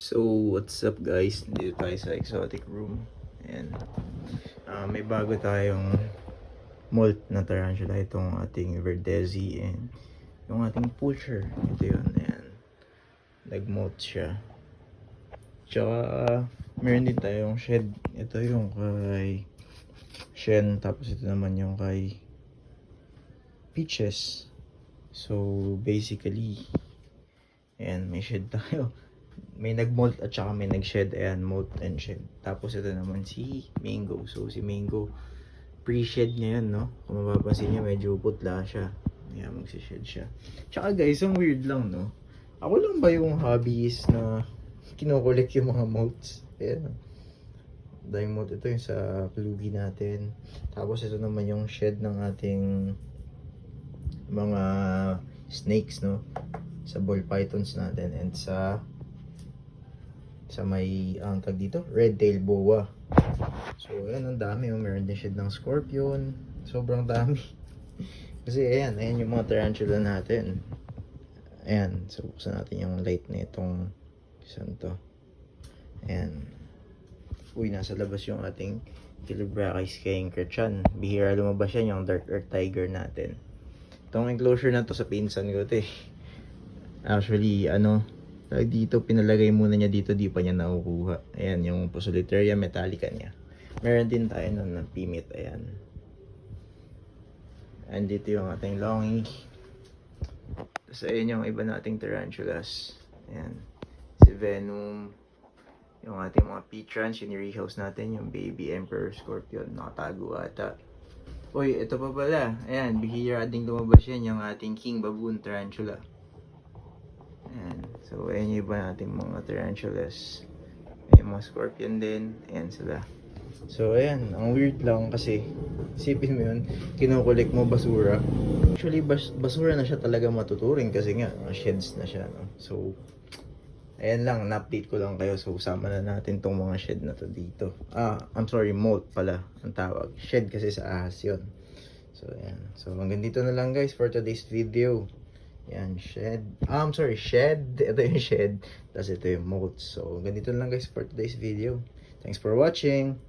So, what's up guys? Dito tayo sa exotic room. And may bago tayong molt na tarantula. Itong ating Verdezi and yung ating Pulcher. Ito yun. Ayan. Nag-molt siya. Tsaka meron din tayong shed. Ito yung kay Shen. Tapos ito naman yung kay Peaches. So, basically, ayan, may shed tayo. May nag-molt at saka may nag-shed. Ayan, molt and shed. Tapos ito naman si Mango. So si Mango pre-shed ngayon, no? Kung mapapansin niyo, medyo putla siya. Ayan, magsished siya. Tsaka guys, ang weird lang, no? Ako lang ba yung hobbyist na kinukulik yung mga molts? Ayan. Dahil molt ito yung sa klugi natin. Tapos ito naman yung shed ng ating mga snakes, no? Sa ball pythons natin and sa may ang tag dito, red tail boa. So ayan, ang dami. Meron din shed ng scorpion. Sobrang dami. Kasi ayan yung mga tarantula natin. Ayan, so buksan natin yung light na itong saan to. Ayan. Uy, nasa labas yung ating Philibrachys Kenkerchan. Bihira lumabas yan, yung dark earth tiger natin. Itong enclosure na to sa pinsan ko to eh. Actually, dito, pinalagay muna niya dito, di pa niya nakukuha. Ayan, yung Poecilotheria metallica niya. Meron din tayo nun ng pimit, ayan. And dito yung ating longy. Tapos ayan yung iba nating tarantulas. Ayan, si Venom. Yung ating mga P-Trans, yung rehouse natin, yung baby Emperor Scorpion. Nakatago ata. Uy, ito pa pala. Ayan, bihira ding lumabas yan, yung ating King Baboon Tarantula. Ayan. So, ayan yung iba natin mga tarantulas. Ayan, mga scorpion din. Ayan sila. So, ayan. Ang weird lang kasi, isipin mo yun, kinukulik mo basura. Actually, basura na siya talaga matuturing kasi nga, mga sheds na siya. No? So, ayan lang. Na-update ko lang kayo. So, usama na natin tong mga shed na to dito. I'm sorry, molt pala ang tawag. Shed kasi sa ahas yun. So, ayan. So, hanggang dito na lang guys for today's video. Yan, shed. I'm sorry, shed. Ito yung shed. Tapos ito yung molt. So, ganito lang guys for today's video. Thanks for watching.